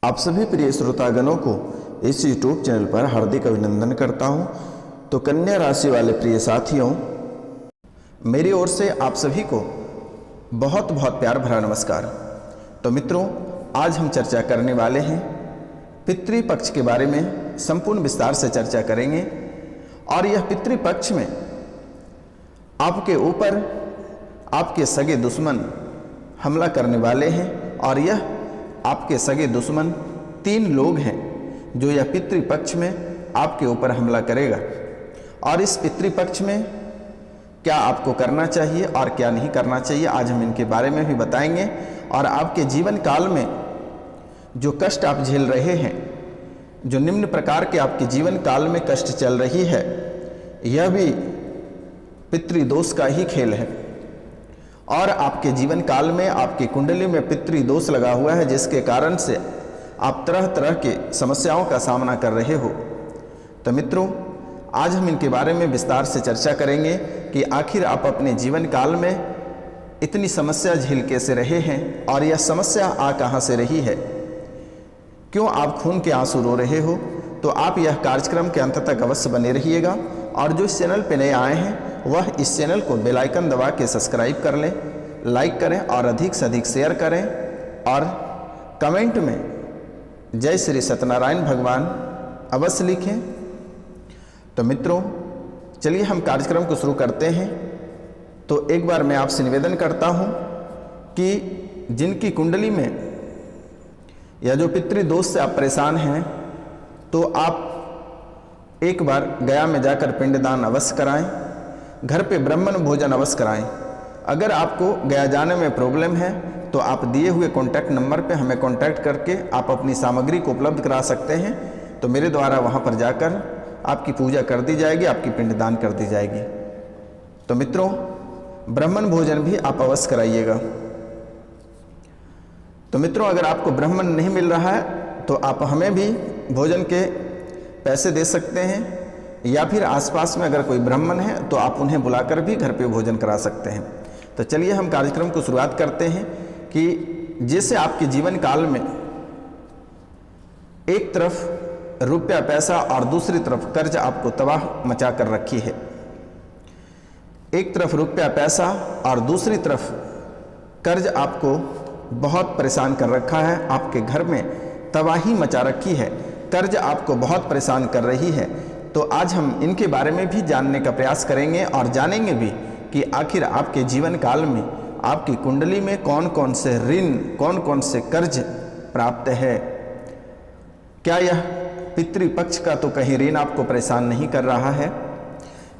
आप सभी प्रिय श्रोतागणों को इस YouTube चैनल पर हार्दिक अभिनंदन करता हूं। तो कन्या राशि वाले प्रिय साथियों, मेरी ओर से आप सभी को बहुत बहुत प्यार भरा नमस्कार। तो मित्रों, आज हम चर्चा करने वाले हैं पितृपक्ष के बारे में। संपूर्ण विस्तार से चर्चा करेंगे और यह पितृपक्ष में आपके ऊपर आपके सगे दुश्मन हमला करने वाले हैं और यह आपके सगे दुश्मन 3 लोग हैं जो यह पितृपक्ष में आपके ऊपर हमला करेगा। और इस पितृपक्ष में क्या आपको करना चाहिए और क्या नहीं करना चाहिए, आज हम इनके बारे में भी बताएंगे। और आपके जीवन काल में जो कष्ट आप झेल रहे हैं, जो निम्न प्रकार के आपके जीवन काल में कष्ट चल रही है, यह भी पितृदोष का ही खेल है। और आपके जीवन काल में आपकी कुंडली में पितृदोष लगा हुआ है, जिसके कारण से आप तरह तरह के समस्याओं का सामना कर रहे हो। तो मित्रों, आज हम इनके बारे में विस्तार से चर्चा करेंगे कि आखिर आप अपने जीवन काल में इतनी समस्या झेल कैसे रहे हैं और यह समस्या आ कहाँ से रही है, क्यों आप खून के आंसू रो रहे हो। तो आप यह कार्यक्रम के अंत तक अवश्य बने रहिएगा। और जो इस चैनल पर नए आए हैं वह इस चैनल को बेल आइकन दबा के सब्सक्राइब कर लें, लाइक करें और अधिक से अधिक शेयर करें और कमेंट में जय श्री सत्यनारायण भगवान अवश्य लिखें। तो मित्रों, चलिए हम कार्यक्रम को शुरू करते हैं। तो एक बार मैं आपसे निवेदन करता हूं कि जिनकी कुंडली में या जो पितृदोष से आप परेशान हैं, तो आप एक बार गया में जाकर पिंडदान अवश्य कराएं, घर पे ब्राह्मण भोजन अवश्य कराएं। अगर आपको गया जाने में प्रॉब्लम है तो आप दिए हुए कॉन्टैक्ट नंबर पे हमें कॉन्टैक्ट करके आप अपनी सामग्री को उपलब्ध करा सकते हैं। तो मेरे द्वारा वहाँ पर जाकर आपकी पूजा कर दी जाएगी, आपकी पिंडदान कर दी जाएगी। तो मित्रों, ब्राह्मण भोजन भी आप अवश्य कराइएगा। तो मित्रों, अगर आपको ब्राह्मण नहीं मिल रहा है तो आप हमें भी भोजन के पैसे दे सकते हैं, या फिर आसपास में अगर कोई ब्राह्मण है तो आप उन्हें बुलाकर भी घर पे भोजन करा सकते हैं। तो चलिए हम कार्यक्रम को शुरुआत करते हैं कि जैसे आपके जीवन काल में एक तरफ रुपया पैसा और दूसरी तरफ कर्ज आपको तबाह मचा कर रखी है। एक तरफ रुपया पैसा और दूसरी तरफ कर्ज आपको बहुत परेशान कर रखा है, आपके घर में तबाही मचा रखी है, कर्ज आपको बहुत परेशान कर रही है। तो आज हम इनके बारे में भी जानने का प्रयास करेंगे और जानेंगे भी कि आखिर आपके जीवन काल में आपकी कुंडली में कौन कौन से ऋण, कौन कौन से कर्ज प्राप्त है। क्या यह पितृपक्ष का तो कहीं ऋण आपको परेशान नहीं कर रहा है,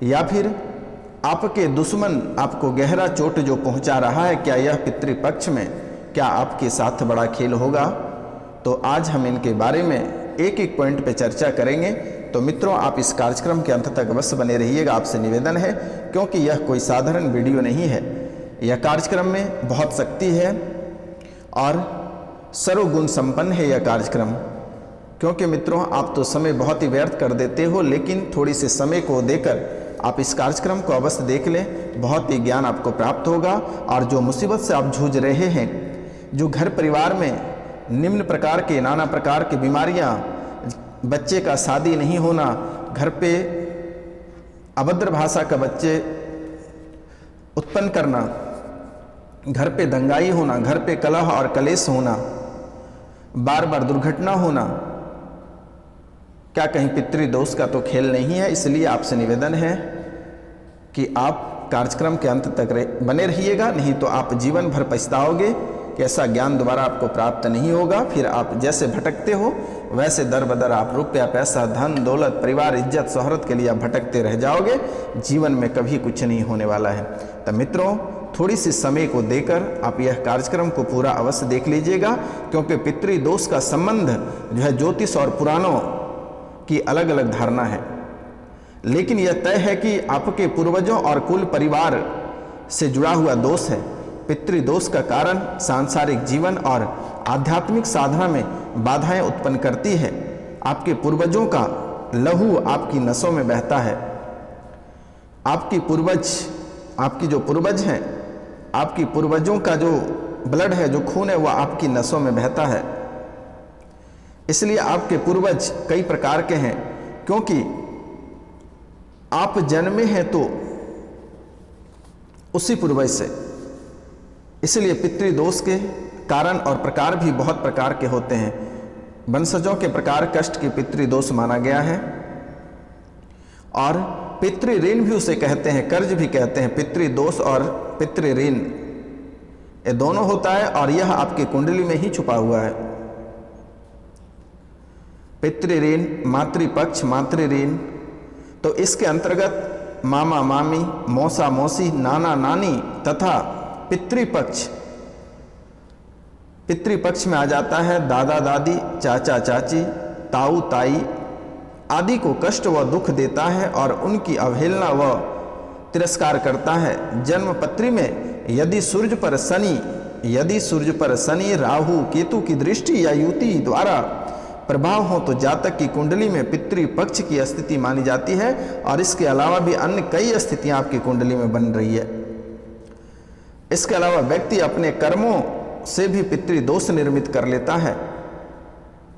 या फिर आपके दुश्मन आपको गहरा चोट जो पहुंचा रहा है, क्या यह पितृपक्ष में क्या आपके साथ बड़ा खेल होगा। तो आज हम इनके बारे में एक एक पॉइंट पे चर्चा करेंगे। तो मित्रों, आप इस कार्यक्रम के अंत तक अवश्य बने रहिएगा, आपसे निवेदन है, क्योंकि यह कोई साधारण वीडियो नहीं है। यह कार्यक्रम में बहुत शक्ति है और सर्वगुण संपन्न है यह कार्यक्रम। क्योंकि मित्रों, आप तो समय बहुत ही व्यर्थ कर देते हो, लेकिन थोड़ी से समय को देकर आप इस कार्यक्रम को अवश्य देख लें, बहुत ही ज्ञान आपको प्राप्त होगा। और जो मुसीबत से आप जूझ रहे हैं, जो घर परिवार में निम्न प्रकार के नाना प्रकार की बीमारियां, बच्चे का शादी नहीं होना, घर पे अभद्र भाषा का बच्चे उत्पन्न करना, घर पे दंगाई होना, घर पे कलह और कलेश होना, बार बार दुर्घटना होना, क्या कहीं पितृदोष का तो खेल नहीं है। इसलिए आपसे निवेदन है कि आप कार्यक्रम के अंत तक बने रहिएगा, नहीं तो आप जीवन भर पछताओगे कि ऐसा ज्ञान दोबारा आपको प्राप्त नहीं होगा। फिर आप जैसे भटकते हो वैसे दर बदर आप रुपया पैसा, धन दौलत, परिवार, इज्जत, शोहरत के लिए आप भटकते रह जाओगे। जीवन में कभी कुछ नहीं होने वाला है। तो मित्रों, थोड़ी सी समय को देकर आप यह कार्यक्रम को पूरा अवश्य देख लीजिएगा, क्योंकि पितृदोष का संबंध जो है ज्योतिष और पुराणों की अलग अलग धारणा है। लेकिन यह तय है कि आपके पूर्वजों और कुल परिवार से जुड़ा हुआ दोष है। पितृदोष का कारण सांसारिक जीवन और आध्यात्मिक साधना में बाधाएं उत्पन्न करती है। आपके पूर्वजों का लहू आपकी नसों में बहता है। आपकी जो पूर्वज हैं, आपकी पूर्वजों का जो ब्लड है, जो खून है, वह आपकी नसों में बहता है। इसलिए आपके पूर्वज कई प्रकार के हैं, क्योंकि आप जन्मे हैं तो उसी पूर्वज से, इसलिए पितृदोष के कारण और प्रकार भी बहुत प्रकार के होते हैं। वंशजों के प्रकार कष्ट की पितृदोष माना गया है, और पितृऋण भी उसे कहते हैं, कर्ज भी कहते हैं। पितृदोष और पितृऋण ये दोनों होता है, और यह आपकी कुंडली में ही छुपा हुआ है। पितृऋण, मातृपक्ष, मातृऋण, तो इसके अंतर्गत मामा मामी, मौसा मौसी, नाना नानी तथा पितृपक्ष, पितृपक्ष में आ जाता है दादा दादी, चाचा चाची, ताऊ ताई आदि को कष्ट व दुख देता है और उनकी अवहेलना व तिरस्कार करता है। जन्म पत्री में यदि सूर्य पर शनि, राहु, केतु की दृष्टि या युति द्वारा प्रभाव हो तो जातक की कुंडली में पितृपक्ष की स्थिति मानी जाती है, और इसके अलावा भी अन्य कई स्थितियां आपकी कुंडली में बन रही है। इसके अलावा व्यक्ति अपने कर्मों से भी पितृदोष निर्मित कर लेता है।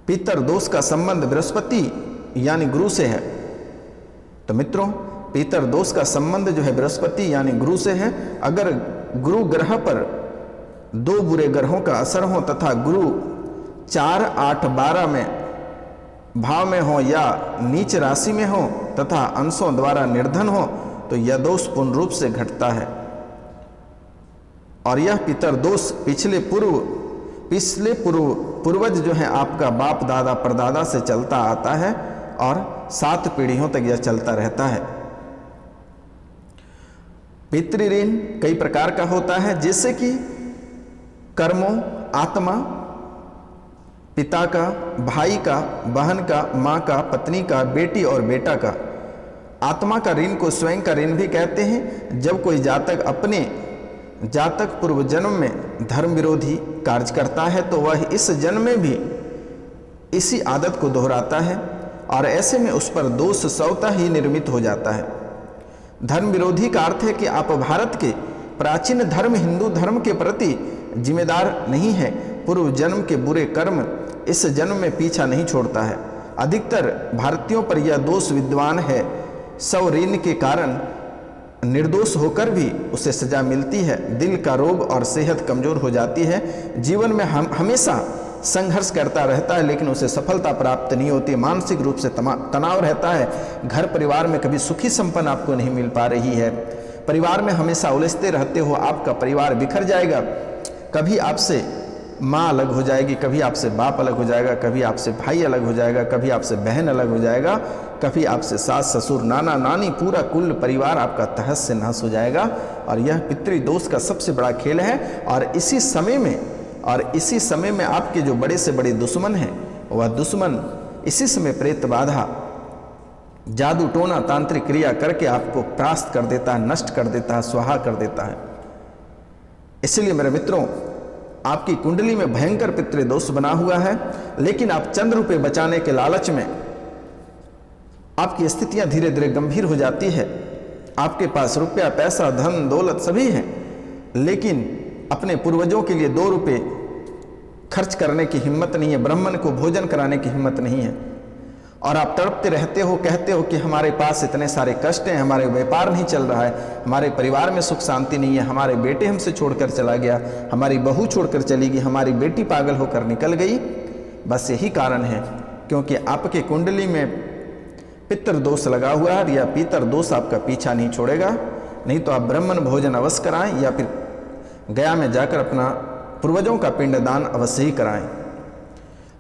पितृदोष का संबंध बृहस्पति यानी गुरु से है। तो मित्रों, पितृदोष का संबंध जो है बृहस्पति यानी गुरु से है। अगर गुरु ग्रह पर दो बुरे ग्रहों का असर हो तथा गुरु 4, 8, 12 में भाव में हो या नीच राशि में हो तथा अंशों द्वारा निर्धन हो तो यह दोष पूर्ण रूप से घटता है। और यह पितृदोष पिछले पूर्वज जो है आपका बाप दादा परदादा से चलता आता है, और 7 पीढ़ियों तक यह चलता रहता है। पितृऋण कई प्रकार का होता है, जैसे कि कर्मों, आत्मा, पिता का, भाई का, बहन का, माँ का, पत्नी का, बेटी और बेटा का। आत्मा का ऋण को स्वयं का ऋण भी कहते हैं। जब कोई जातक पूर्व जन्म में धर्म विरोधी कार्य करता है तो वह इस जन्म में भी इसी आदत को दोहराता है, और ऐसे में उस पर दोष स्वतः ही निर्मित हो जाता है। धर्म विरोधी का अर्थ है कि आप भारत के प्राचीन धर्म हिंदू धर्म के प्रति जिम्मेदार नहीं है। पूर्व जन्म के बुरे कर्म इस जन्म में पीछा नहीं छोड़ता है। अधिकतर भारतीयों पर यह दोष विद्वान है। स्व ऋण के कारण निर्दोष होकर भी उसे सजा मिलती है। दिल का रोग और सेहत कमजोर हो जाती है। जीवन में हमेशा संघर्ष करता रहता है, लेकिन उसे सफलता प्राप्त नहीं होती। मानसिक रूप से तनाव रहता है। घर परिवार में कभी सुखी संपन्न आपको नहीं मिल पा रही है। परिवार में हमेशा उलझते रहते हो। आपका परिवार बिखर जाएगा। कभी आपसे माँ अलग हो जाएगी, कभी आपसे बाप अलग हो जाएगा, कभी आपसे भाई अलग हो जाएगा, कभी आपसे बहन अलग हो जाएगा, कभी आपसे सास ससुर, नाना नानी, पूरा कुल परिवार आपका तहस से नहस हो जाएगा। और यह पितृदोष का सबसे बड़ा खेल है। और इसी समय में आपके जो बड़े से बड़े दुश्मन हैं, वह दुश्मन इसी समय प्रेत बाधा, जादू टोना, तांत्रिक क्रिया करके आपको परास्त कर देता है, नष्ट कर देता है, स्वाहा कर देता है। इसलिए मेरे मित्रों, आपकी कुंडली में भयंकर पितृदोष बना हुआ है, लेकिन आप चंद्र रुपये बचाने के लालच में आपकी स्थितियां धीरे धीरे गंभीर हो जाती है। आपके पास रुपया, पैसा, धन, दौलत सभी हैं, लेकिन अपने पूर्वजों के लिए 2 रुपये खर्च करने की हिम्मत नहीं है, ब्राह्मण को भोजन कराने की हिम्मत नहीं है। और आप तड़पते रहते हो, कहते हो कि हमारे पास इतने सारे कष्ट हैं, हमारे व्यापार नहीं चल रहा है, हमारे परिवार में सुख शांति नहीं है, हमारे बेटे हमसे छोड़कर चला गया, हमारी बहू छोड़कर चली गई, हमारी बेटी पागल होकर निकल गई। बस यही कारण है, क्योंकि आपके कुंडली में पितृदोष लगा हुआ है, या पितृदोष आपका पीछा नहीं छोड़ेगा। नहीं तो आप ब्राह्मण भोजन अवश्य कराएं, या फिर गया में जाकर अपना पूर्वजों का पिंडदान अवश्य ही कराएं।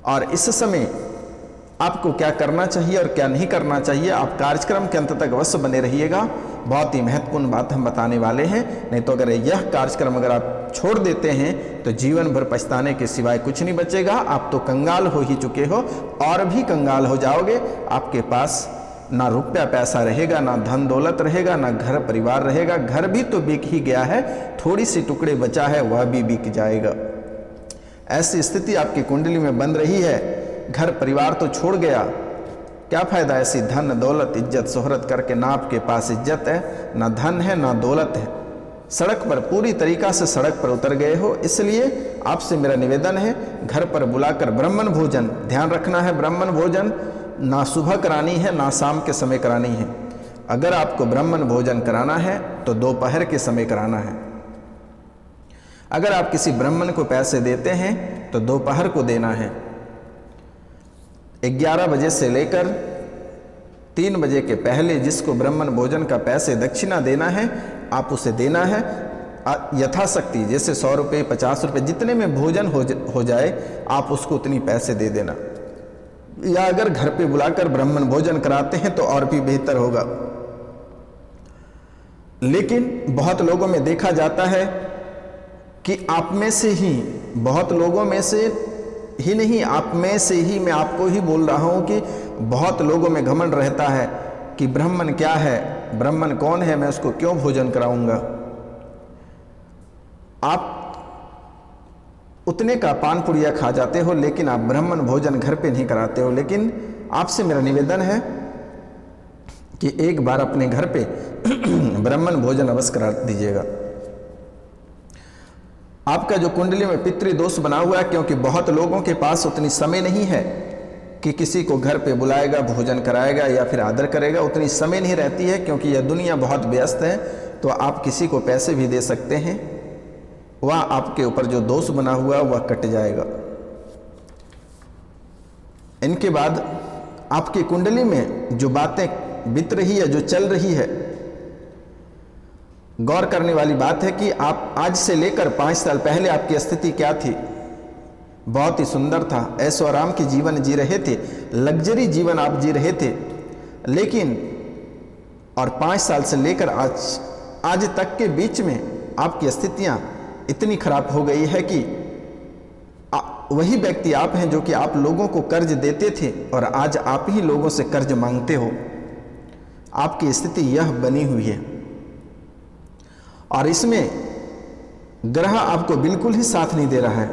और इस समय आपको क्या करना चाहिए और क्या नहीं करना चाहिए, आप कार्यक्रम के अंत तक अवश्य बने रहिएगा। बहुत ही महत्वपूर्ण बात हम बताने वाले हैं। नहीं तो अगर यह कार्यक्रम अगर आप छोड़ देते हैं तो जीवन भर पछताने के सिवाय कुछ नहीं बचेगा। आप तो कंगाल हो ही चुके हो, और भी कंगाल हो जाओगे। आपके पास ना रुपया पैसा रहेगा, ना धन दौलत रहेगा, ना घर परिवार रहेगा। घर भी तो बिक ही गया है, थोड़ी सी टुकड़े बचा है वह भी बिक जाएगा। ऐसी स्थिति आपकी कुंडली में बन रही है। घर परिवार तो छोड़ गया, क्या फायदा ऐसी धन दौलत इज्जत शोहरत करके? ना आपके पास इज्जत है, ना धन है, ना दौलत है। सड़क पर पूरी तरीका से सड़क पर उतर गए हो, इसलिए आपसे मेरा निवेदन है, घर पर बुलाकर ब्राह्मण भोजन, ध्यान रखना है, ब्राह्मण भोजन ना सुबह करानी है ना शाम के समय करानी है। अगर आपको ब्राह्मण भोजन कराना है तो दोपहर के समय कराना है। अगर आप किसी ब्राह्मण को पैसे देते हैं तो दोपहर को देना है। 11 बजे से लेकर 3 बजे के पहले जिसको ब्राह्मण भोजन का पैसे दक्षिणा देना है आप उसे देना है यथाशक्ति। जैसे 100 रुपये 50 रुपये जितने में भोजन हो जाए आप उसको उतनी पैसे दे देना। या अगर घर पे बुलाकर ब्राह्मण भोजन कराते हैं तो और भी बेहतर होगा। लेकिन बहुत लोगों में देखा जाता है कि आप में से ही, बहुत लोगों में से ही नहीं, आप में से ही मैं आपको ही बोल रहा हूं कि बहुत लोगों में घमंड रहता है कि ब्राह्मण क्या है, ब्राह्मण कौन है, मैं उसको क्यों भोजन कराऊंगा। आप उतने का पान पुड़िया खा जाते हो लेकिन आप ब्राह्मण भोजन घर पे नहीं कराते हो। लेकिन आपसे मेरा निवेदन है कि एक बार अपने घर पे ब्राह्मण भोजन अवश्य करा दीजिएगा। आपका जो कुंडली में पितृदोष बना हुआ है, क्योंकि बहुत लोगों के पास उतनी समय नहीं है कि किसी को घर पे बुलाएगा, भोजन कराएगा या फिर आदर करेगा, उतनी समय नहीं रहती है क्योंकि यह दुनिया बहुत व्यस्त है। तो आप किसी को पैसे भी दे सकते हैं, वह आपके ऊपर जो दोष बना हुआ वह कट जाएगा। इनके बाद आपकी कुंडली में जो बातें बीत रही है, जो चल रही है, गौर करने वाली बात है कि आप आज से लेकर 5 साल पहले आपकी स्थिति क्या थी। बहुत ही सुंदर था, ऐशो आराम की जीवन जी रहे थे, लग्जरी जीवन आप जी रहे थे। लेकिन और 5 साल से लेकर आज तक के बीच में आपकी स्थितियां इतनी खराब हो गई है कि वही व्यक्ति आप हैं जो कि आप लोगों को कर्ज देते थे और आज आप ही लोगों से कर्ज मांगते हो। आपकी स्थिति यह बनी हुई है और इसमें ग्रह आपको बिल्कुल ही साथ नहीं दे रहा है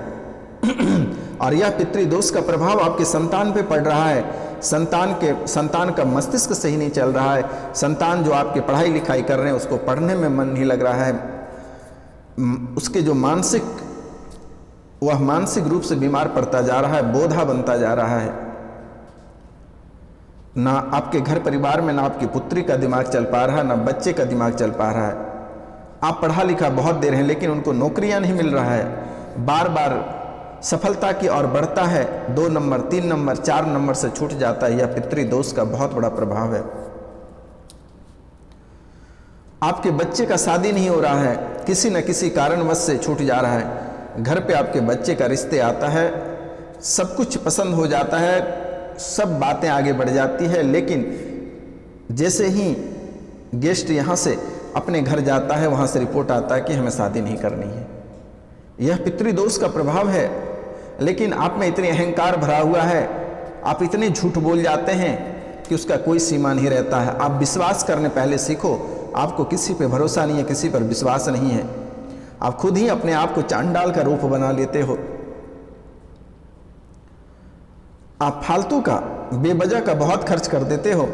और यह पितृदोष का प्रभाव आपके संतान पे पड़ रहा है। संतान का मस्तिष्क सही नहीं चल रहा है। संतान जो आपके पढ़ाई लिखाई कर रहे हैं उसको पढ़ने में मन नहीं लग रहा है। उसके जो वह मानसिक रूप से बीमार पड़ता जा रहा है, बोधा बनता जा रहा है। ना आपके घर परिवार में ना आपकी पुत्री का दिमाग चल पा रहा है, ना बच्चे का दिमाग चल पा रहा है। आप पढ़ा लिखा बहुत दे रहे हैं लेकिन उनको नौकरियां नहीं मिल रहा है। बार बार सफलता की ओर बढ़ता है, 2 नंबर 3 नंबर 4 नंबर से छूट जाता है। यह पितृदोष का बहुत बड़ा प्रभाव है। आपके बच्चे का शादी नहीं हो रहा है, किसी न किसी कारणवश से छूट जा रहा है। घर पे आपके बच्चे का रिश्ते आता है, सब कुछ पसंद हो जाता है, सब बातें आगे बढ़ जाती है, लेकिन जैसे ही गेस्ट यहाँ से अपने घर जाता है वहाँ से रिपोर्ट आता है कि हमें शादी नहीं करनी है। यह पितृदोष का प्रभाव है। लेकिन आप में इतनी अहंकार भरा हुआ है, आप इतने झूठ बोल जाते हैं कि उसका कोई सीमा नहीं रहता है। आप विश्वास करने पहले सीखो। आपको किसी पे भरोसा नहीं है, किसी पर विश्वास नहीं है। आप खुद ही अपने आप को चांडाल का रूप बना लेते हो। आप फालतू का, बेवजह का बहुत खर्च कर देते हो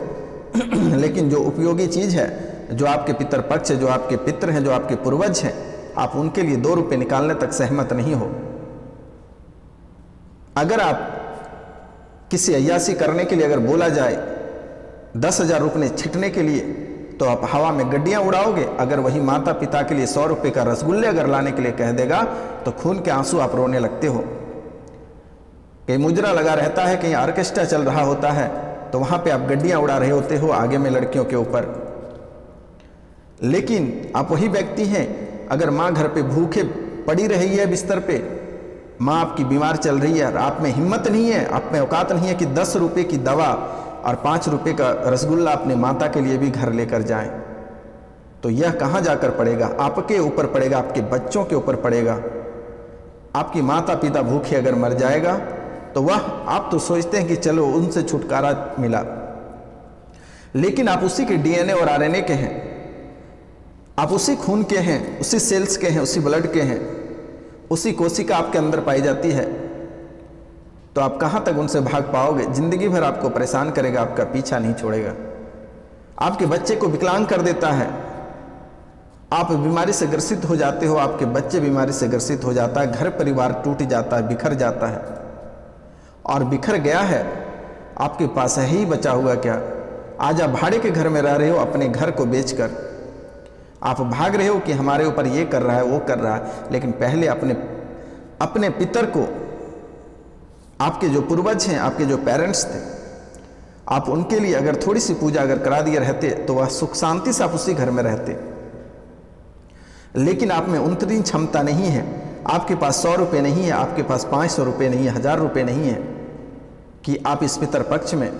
लेकिन जो उपयोगी चीज है, जो आपके पितर पक्ष है, जो आपके पितर हैं, जो आपके पूर्वज हैं, आप उनके लिए 2 रुपए निकालने तक सहमत नहीं हो। अगर आप किसी अय्यासी करने के लिए अगर बोला जाए 10,000 रुपये छिटने के लिए तो आप हवा में गड्डियां उड़ाओगे। अगर वही माता पिता के लिए 100 रुपये का रसगुल्ले अगर लाने के लिए कह देगा तो खून के आंसू आप रोने लगते हो। कहीं मुजरा लगा रहता है, कहीं ऑर्केस्ट्रा चल रहा होता है तो वहां पे आप गड्डियां उड़ा रहे होते हो आगे में लड़कियों के ऊपर। लेकिन आप वही व्यक्ति हैं, अगर माँ घर पे भूखे पड़ी रही है बिस्तर पे, माँ आपकी बीमार चल रही है और आप में हिम्मत नहीं है, आप में औकात नहीं है कि 10 रुपये की दवा और 5 रुपये का रसगुल्ला अपने माता के लिए भी घर लेकर जाएं, तो यह कहाँ जाकर पड़ेगा? आपके ऊपर पड़ेगा, आपके बच्चों के ऊपर पड़ेगा। आपकी माता पिता भूखे अगर मर जाएगा तो वह, आप तो सोचते हैं कि चलो उनसे छुटकारा मिला, लेकिन आप उसी के डीएनए और आरएनए के हैं, आप उसी खून के हैं, उसी सेल्स के हैं, उसी ब्लड के हैं, उसी कोशिका आपके अंदर पाई जाती है। तो आप कहाँ तक उनसे भाग पाओगे? जिंदगी भर आपको परेशान करेगा, आपका पीछा नहीं छोड़ेगा। आपके बच्चे को विकलांग कर देता है, आप बीमारी से ग्रसित हो जाते हो, आपके बच्चे बीमारी से ग्रसित हो जाता है, घर परिवार टूट जाता है, बिखर जाता है। और बिखर गया है, आपके पास है ही बचा हुआ क्या? आज आप भाड़े के घर में रह रहे हो, अपने घर को बेचकर आप भाग रहे हो कि हमारे ऊपर ये कर रहा है, वो कर रहा है, लेकिन पहले अपने पितर को, आपके जो पूर्वज हैं, आपके जो पेरेंट्स थे, आप उनके लिए अगर थोड़ी सी पूजा अगर करा दिए रहते तो वह सुख शांति से आप उसी घर में रहते। लेकिन आप में उतनी क्षमता नहीं है, आपके पास 100 रुपये नहीं है, आपके पास 500 रुपये नहीं है, 1000 रुपये नहीं है कि आप इस पितर पक्ष में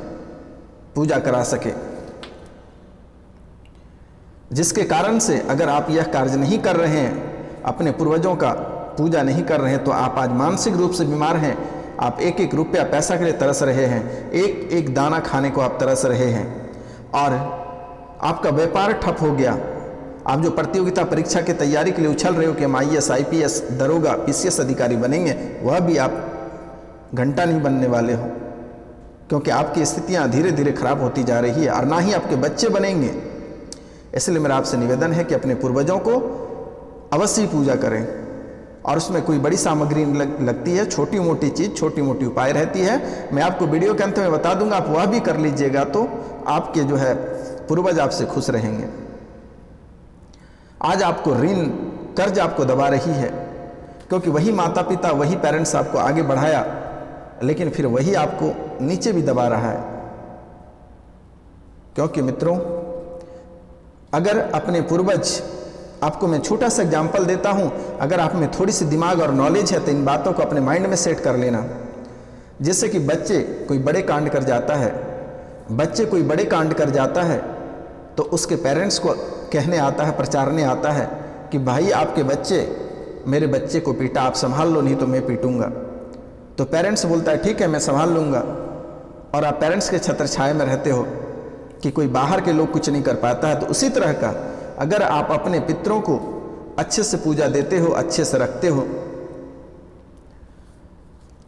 पूजा करा सके। जिसके कारण से अगर आप यह कार्य नहीं कर रहे हैं, अपने पूर्वजों का पूजा नहीं कर रहे हैं, तो आप आज मानसिक रूप से बीमार हैं। आप एक एक रुपया पैसा के लिए तरस रहे हैं, एक एक दाना खाने को आप तरस रहे हैं, और आपका व्यापार ठप हो गया। आप जो प्रतियोगिता परीक्षा की तैयारी के लिए उछल रहे हो कि हम IAS, IPS, दरोगा, PCS अधिकारी बनेंगे, वह भी आप घंटा नहीं बनने वाले हो, क्योंकि आपकी स्थितियां धीरे धीरे खराब होती जा रही है, और ना ही आपके बच्चे बनेंगे। इसलिए मेरा आपसे निवेदन है कि अपने पूर्वजों को अवश्य ही पूजा करें, और उसमें कोई बड़ी सामग्री लगती है, छोटी मोटी चीज़, छोटी मोटी उपाय रहती है। मैं आपको वीडियो के अंत में बता दूंगा, आप वह भी कर लीजिएगा तो आपके जो है पूर्वज आपसे खुश रहेंगे। आज आपको ऋण कर्ज आपको दबा रही है, क्योंकि वही माता पिता, वही पेरेंट्स आपको आगे बढ़ाया, लेकिन फिर वही आपको नीचे भी दबा रहा है। क्योंकि मित्रों, अगर अपने पूर्वज, आपको मैं छोटा सा एग्जाम्पल देता हूं, अगर आप में थोड़ी सी दिमाग और नॉलेज है तो इन बातों को अपने माइंड में सेट कर लेना। जैसे कि बच्चे कोई बड़े कांड कर जाता है, तो उसके पेरेंट्स को कहने आता है, प्रचारने आता है कि भाई आपके बच्चे मेरे बच्चे को पीटा, आप संभाल लो, नहीं तो मैं पीटूंगा। तो पेरेंट्स बोलता है ठीक है मैं संभाल लूँगा, और आप पेरेंट्स के छत्र छाया में रहते हो कि कोई बाहर के लोग कुछ नहीं कर पाता है। तो उसी तरह का अगर आप अपने पितरों को अच्छे से पूजा देते हो, अच्छे से रखते हो,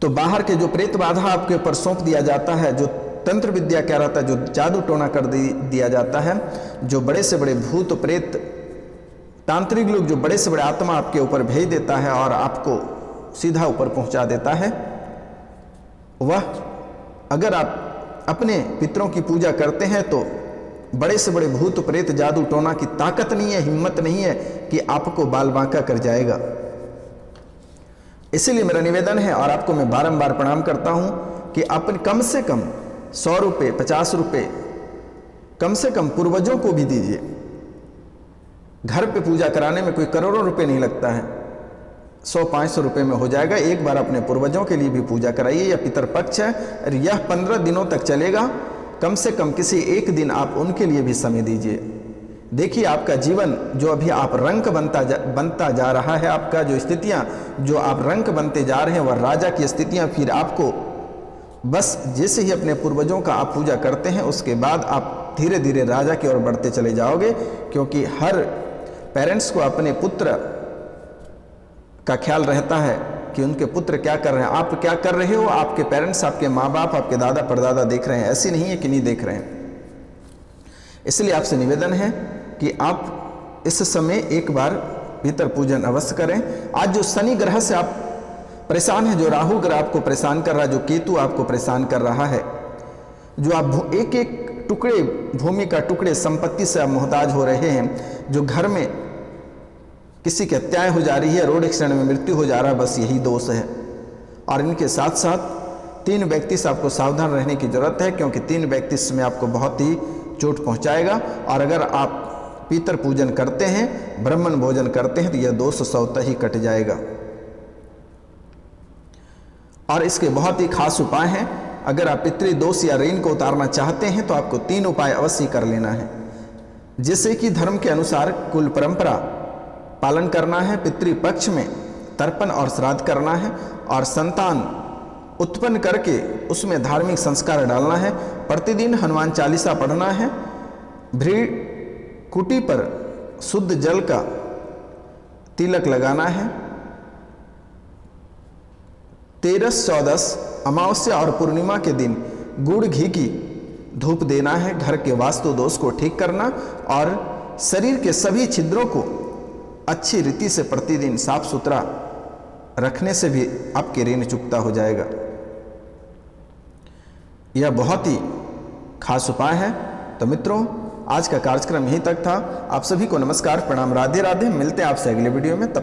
तो बाहर के जो प्रेत बाधा आपके ऊपर सौंप दिया जाता है, जो तंत्र विद्या क्या रहता है, जो जादू टोना कर दिया जाता है, जो बड़े से बड़े भूत प्रेत तांत्रिक लोग, जो बड़े से बड़े आत्मा आपके ऊपर भेज देता है और आपको सीधा ऊपर पहुंचा देता है, वह अगर आप अपने पितरों की पूजा करते हैं तो बड़े से बड़े भूत प्रेत जादू टोना की ताकत नहीं है, हिम्मत नहीं है कि आपको बाल बांका कर जाएगा। इसीलिए मेरा निवेदन है, और आपको मैं बारंबार प्रणाम करता हूं कि अपन कम से कम 100 रुपये, 50 रुपये कम से कम पूर्वजों को भी दीजिए। घर पे पूजा कराने में कोई करोड़ों रुपए नहीं लगता है, 100-500 रुपये में हो जाएगा। एक बार अपने पूर्वजों के लिए भी पूजा कराइए। यह पितरपक्ष है और यह 15 दिनों तक चलेगा। कम से कम किसी एक दिन आप उनके लिए भी समय दीजिए। देखिए आपका जीवन जो अभी आप रंक बनता जा रहा है, आपका जो स्थितियां जो आप रंक बनते जा रहे हैं, वह राजा की स्थितियां फिर आपको बस जैसे ही अपने पूर्वजों का आप पूजा करते हैं, उसके बाद आप धीरे धीरे राजा की ओर बढ़ते चले जाओगे। क्योंकि हर पेरेंट्स को अपने पुत्र का ख्याल रहता है कि उनके पुत्र क्या कर रहे हैं, आप क्या कर रहे हो, आपके पेरेंट्स, आपके माँ बाप, आपके दादा परदादा देख रहे हैं, ऐसी नहीं है कि नहीं देख रहे हैं। इसलिए आपसे निवेदन है कि आप इस समय एक बार पितर पूजन अवश्य करें। आज जो शनि ग्रह से आप परेशान है, जो राहु ग्रह आपको परेशान कर रहा है, जो केतु आपको परेशान कर रहा है, जो आप एक एक टुकड़े भूमि का टुकड़े संपत्ति से आप मोहताज हो रहे हैं, जो घर में किसी की हत्याएं हो जा रही है, रोड एक्सीडेंट में मृत्यु हो जा रहा है, बस यही दोष है। और इनके साथ साथ 3 व्यक्ति से आपको सावधान रहने की जरूरत है, क्योंकि 3 व्यक्ति में आपको बहुत ही चोट पहुंचाएगा। और अगर आप पितर पूजन करते हैं, ब्राह्मण भोजन करते हैं, तो यह दोष स्वतः ही कट जाएगा। और इसके बहुत ही खास उपाय हैं। अगर आप पितृ दोष या ऋण को उतारना चाहते हैं तो आपको 3 उपाय अवश्य करना है। जैसे कि धर्म के अनुसार कुल परंपरा पालन करना है, पितृपक्ष में तर्पण और श्राद्ध करना है, और संतान उत्पन्न करके उसमें धार्मिक संस्कार डालना है। प्रतिदिन हनुमान चालीसा पढ़ना है। भ्रूकुटी पर शुद्ध जल का तिलक लगाना है। 13, 14 अमावस्या और पूर्णिमा के दिन गुड़ घी की धूप देना है। घर के वास्तु दोष को ठीक करना और शरीर के सभी छिद्रों को अच्छी रीति से प्रतिदिन साफ सुथरा रखने से भी आपके ऋण चुकता हो जाएगा। यह बहुत ही खास उपाय है। तो मित्रों, आज का कार्यक्रम यहीं तक था। आप सभी को नमस्कार, प्रणाम, राधे राधे। मिलते हैं आपसे अगले वीडियो में। तब